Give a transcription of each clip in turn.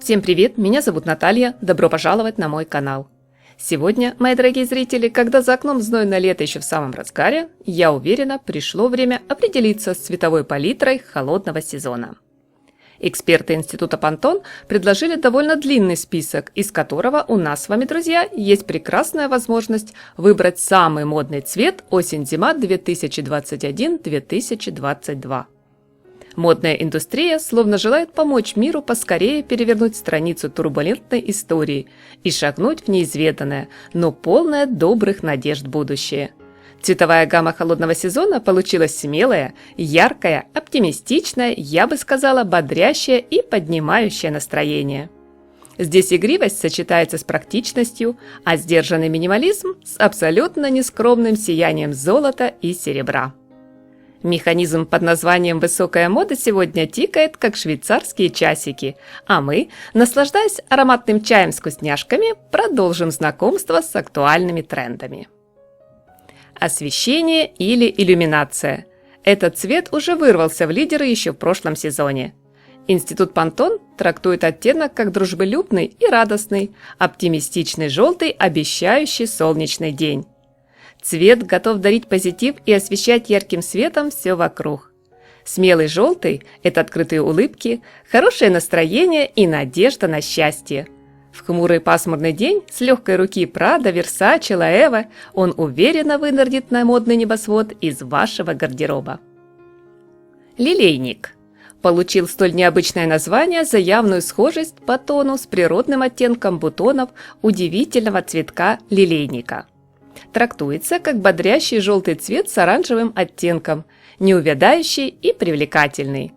Всем привет, меня зовут Наталья, добро пожаловать на мой канал. Сегодня, мои дорогие зрители, когда за окном знойное лето еще в самом разгаре, я уверена, пришло время определиться с цветовой палитрой холодного сезона. Эксперты Института Pantone предложили довольно длинный список, из которого у нас с вами, друзья, есть прекрасная возможность выбрать самый модный цвет осень-зима 2021-2022. Модная индустрия словно желает помочь миру поскорее перевернуть страницу турбулентной истории и шагнуть в неизведанное, но полное добрых надежд будущее. Цветовая гамма холодного сезона получилась смелая, яркая, оптимистичная, я бы сказала, бодрящая и поднимающая настроение. Здесь игривость сочетается с практичностью, а сдержанный минимализм с абсолютно нескромным сиянием золота и серебра. Механизм под названием «Высокая мода» сегодня тикает, как швейцарские часики, а мы, наслаждаясь ароматным чаем с вкусняшками, продолжим знакомство с актуальными трендами. Освещение или иллюминация. Этот цвет уже вырвался в лидеры еще в прошлом сезоне. Институт Pantone трактует оттенок как дружелюбный и радостный, оптимистичный желтый, обещающий солнечный день. Цвет готов дарить позитив и освещать ярким светом все вокруг. Смелый желтый – это открытые улыбки, хорошее настроение и надежда на счастье. В хмурый пасмурный день с легкой руки Прада, Версаче, Лоэва он уверенно вынырнет на модный небосвод из вашего гардероба. Лилейник. Получил столь необычное название за явную схожесть по тону с природным оттенком бутонов удивительного цветка лилейника. Трактуется как бодрящий желтый цвет с оранжевым оттенком, неувядающий и привлекательный.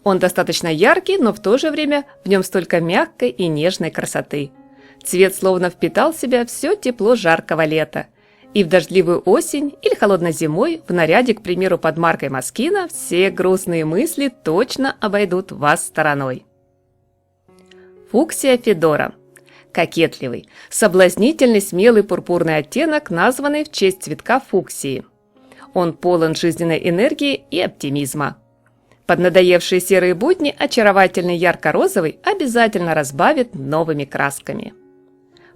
Он достаточно яркий, но в то же время в нем столько мягкой и нежной красоты. Цвет словно впитал в себя все тепло жаркого лета. И в дождливую осень или холодной зимой в наряде, к примеру, под маркой Moschino, все грустные мысли точно обойдут вас стороной. Фуксия Федора. Кокетливый, соблазнительный, смелый пурпурный оттенок, названный в честь цветка фуксии. Он полон жизненной энергии и оптимизма. Поднадоевшие серые будни очаровательный ярко-розовый обязательно разбавит новыми красками.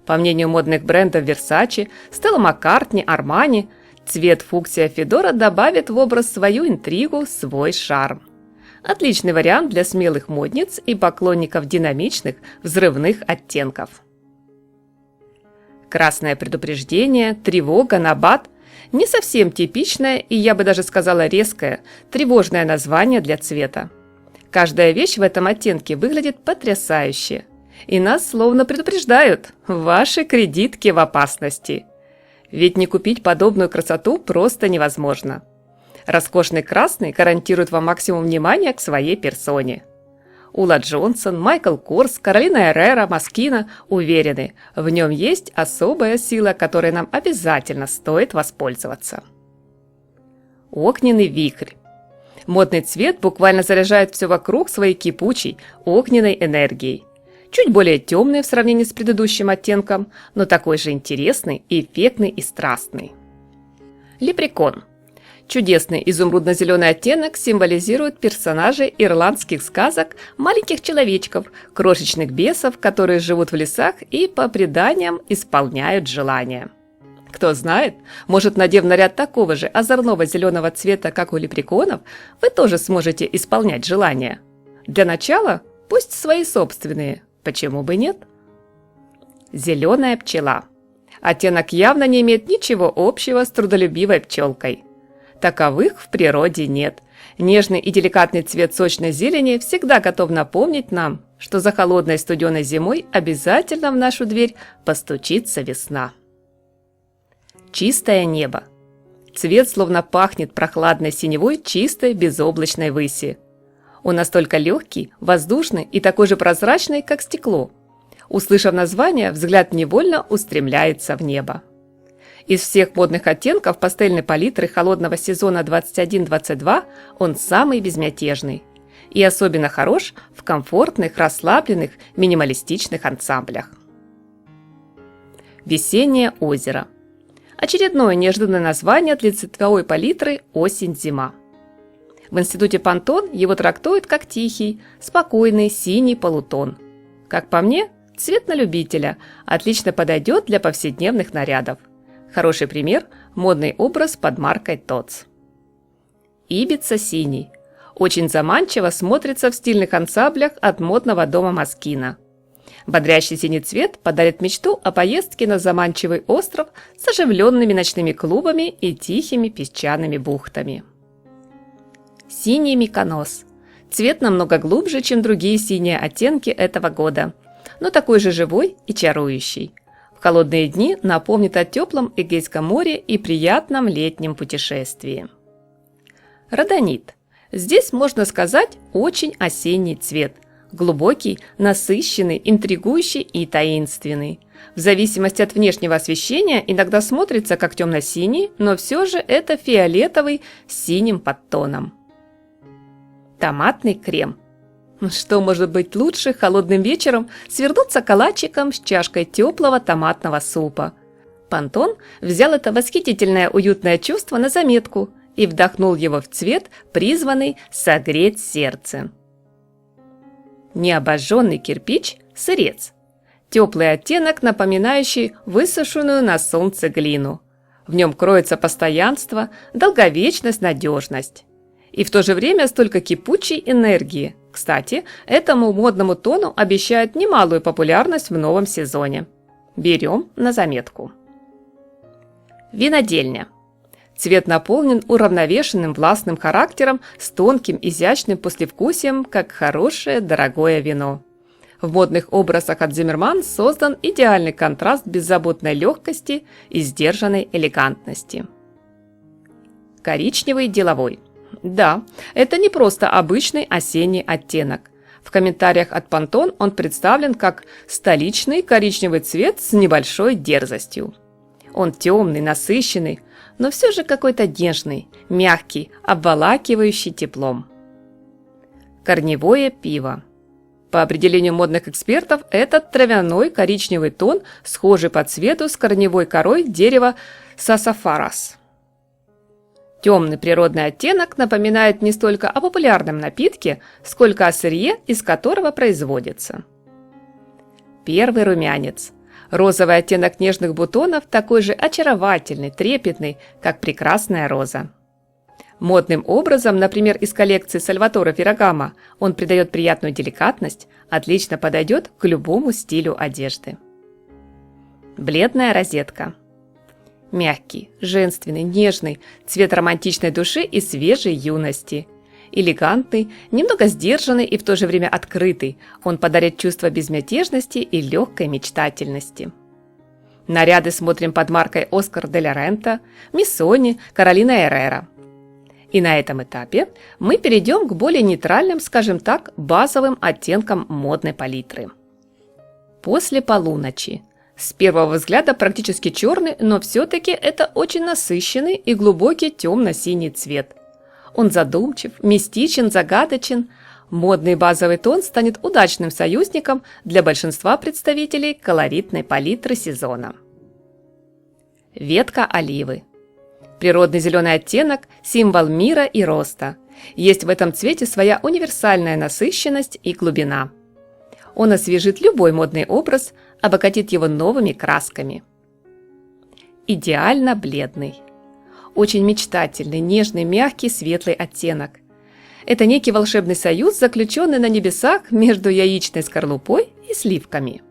По мнению модных брендов Versace, Stella McCartney, Armani, цвет фуксия Федора добавит в образ свою интригу, свой шарм. Отличный вариант для смелых модниц и поклонников динамичных, взрывных оттенков. Красное предупреждение, тревога, набат – не совсем типичное и, я бы даже сказала, резкое, тревожное название для цвета. Каждая вещь в этом оттенке выглядит потрясающе. И нас словно предупреждают – ваши кредитки в опасности. Ведь не купить подобную красоту просто невозможно. Роскошный красный гарантирует вам максимум внимания к своей персоне. Ула Джонсон, Майкл Корс, Каролина Эррера, Moschino уверены, в нем есть особая сила, которой нам обязательно стоит воспользоваться. Огненный вихрь. Модный цвет буквально заряжает все вокруг своей кипучей, огненной энергией. Чуть более темный в сравнении с предыдущим оттенком, но такой же интересный, эффектный и страстный. Лепрекон. Чудесный изумрудно-зеленый оттенок символизирует персонажей ирландских сказок, маленьких человечков, крошечных бесов, которые живут в лесах и, по преданиям, исполняют желания. Кто знает, может, надев наряд такого же озорного зеленого цвета, как у лепреконов, вы тоже сможете исполнять желания. Для начала пусть свои собственные, почему бы нет? Зеленая пчела. Оттенок явно не имеет ничего общего с трудолюбивой пчелкой. Таковых в природе нет. Нежный и деликатный цвет сочной зелени всегда готов напомнить нам, что за холодной и студеной зимой обязательно в нашу дверь постучится весна. Чистое небо. Цвет словно пахнет прохладной синевой чистой безоблачной выси. Он настолько легкий, воздушный и такой же прозрачный, как стекло. Услышав название, взгляд невольно устремляется в небо. Из всех модных оттенков пастельной палитры холодного сезона 21-22 он самый безмятежный. И особенно хорош в комфортных, расслабленных, минималистичных ансамблях. Весеннее озеро. Очередное неожиданное название для цветовой палитры «Осень-зима». В Институте Pantone его трактуют как тихий, спокойный синий полутон. Как по мне, цвет на любителя, отлично подойдет для повседневных нарядов. Хороший пример – модный образ под маркой Tod's. Ибица синий. Очень заманчиво смотрится в стильных ансамблях от модного дома Москино. Бодрящий синий цвет подарит мечту о поездке на заманчивый остров с оживленными ночными клубами и тихими песчаными бухтами. Синий Миконос. Цвет намного глубже, чем другие синие оттенки этого года, но такой же живой и чарующий. В холодные дни напомнит о теплом Эгейском море и приятном летнем путешествии. Родонит. Здесь, можно сказать, очень осенний цвет. Глубокий, насыщенный, интригующий и таинственный. В зависимости от внешнего освещения иногда смотрится как темно-синий, но все же это фиолетовый с синим подтоном. Томатный крем. Что может быть лучше холодным вечером свернуться калачиком с чашкой теплого томатного супа? Пантон взял это восхитительное уютное чувство на заметку и вдохнул его в цвет, призванный согреть сердце. Необожженный кирпич – сырец. Теплый оттенок, напоминающий высушенную на солнце глину. В нем кроется постоянство, долговечность, надежность. И в то же время столько кипучей энергии. Кстати, этому модному тону обещают немалую популярность в новом сезоне. Берем на заметку. Винодельня. Цвет наполнен уравновешенным властным характером с тонким изящным послевкусием, как хорошее дорогое вино. В модных образах от Zimmermann создан идеальный контраст беззаботной легкости и сдержанной элегантности. Коричневый деловой. Да, это не просто обычный осенний оттенок. В комментариях от Pantone он представлен как столичный коричневый цвет с небольшой дерзостью. Он темный, насыщенный, но все же какой-то нежный, мягкий, обволакивающий теплом. Корневое пиво. По определению модных экспертов, этот травяной коричневый тон, схожий по цвету с корневой корой дерева сасафарас. Темный природный оттенок напоминает не столько о популярном напитке, сколько о сырье, из которого производится. Первый румянец. Розовый оттенок нежных бутонов такой же очаровательный, трепетный, как прекрасная роза. Модным образом, например, из коллекции Сальваторе Феррагамо, он придает приятную деликатность, отлично подойдет к любому стилю одежды. Бледная розетка. Мягкий, женственный, нежный, цвет романтичной души и свежей юности. Элегантный, немного сдержанный и в то же время открытый, он подарит чувство безмятежности и легкой мечтательности. Наряды смотрим под маркой Оскар де ла Рента, Миссони, Каролина Эррера. И на этом этапе мы перейдем к более нейтральным, скажем так, базовым оттенкам модной палитры. После полуночи. С первого взгляда практически черный, но все-таки это очень насыщенный и глубокий темно-синий цвет. Он задумчив, мистичен, загадочен. Модный базовый тон станет удачным союзником для большинства представителей колоритной палитры сезона. Ветка оливы. Природный зеленый оттенок – символ мира и роста. Есть в этом цвете своя универсальная насыщенность и глубина. Он освежит любой модный образ, обогатит его новыми красками. Идеально бледный. Очень мечтательный, нежный, мягкий, светлый оттенок. Это некий волшебный союз, заключенный на небесах между яичной скорлупой и сливками.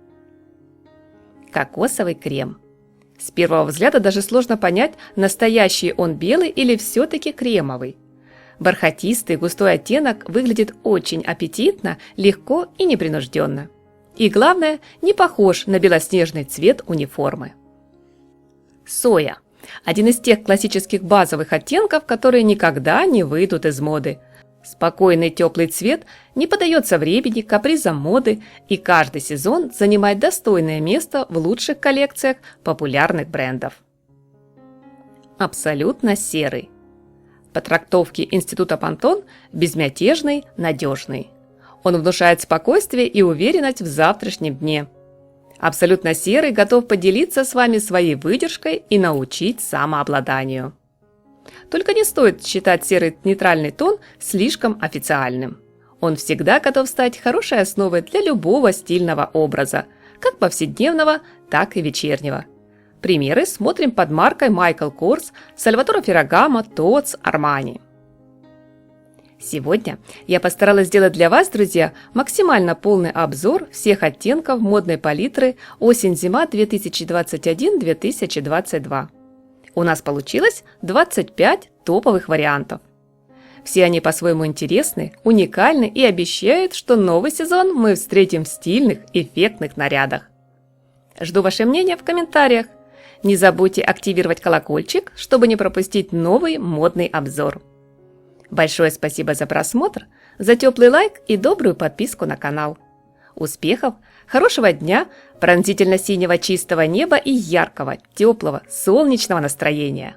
Кокосовый крем. С первого взгляда даже сложно понять, настоящий он белый или все-таки кремовый. Бархатистый густой оттенок выглядит очень аппетитно, легко и непринужденно. И главное, не похож на белоснежный цвет униформы. Соя. Один из тех классических базовых оттенков, которые никогда не выйдут из моды. Спокойный теплый цвет не поддается времени, капризам моды, и каждый сезон занимает достойное место в лучших коллекциях популярных брендов. Абсолютно серый. По трактовке Института Pantone – безмятежный, надежный. Он внушает спокойствие и уверенность в завтрашнем дне. Абсолютно серый готов поделиться с вами своей выдержкой и научить самообладанию. Только не стоит считать серый нейтральный тон слишком официальным. Он всегда готов стать хорошей основой для любого стильного образа, как повседневного, так и вечернего. Примеры смотрим под маркой Michael Kors, Salvatore Ferragamo, Tod's, Armani. Сегодня я постаралась сделать для вас, друзья, максимально полный обзор всех оттенков модной палитры осень-зима 2021-2022. У нас получилось 25 топовых вариантов. Все они по-своему интересны, уникальны и обещают, что новый сезон мы встретим в стильных, эффектных нарядах. Жду ваше мнение в комментариях. Не забудьте активировать колокольчик, чтобы не пропустить новый модный обзор. Большое спасибо за просмотр, за теплый лайк и добрую подписку на канал. Успехов, хорошего дня, пронзительно-синего чистого неба и яркого, теплого, солнечного настроения!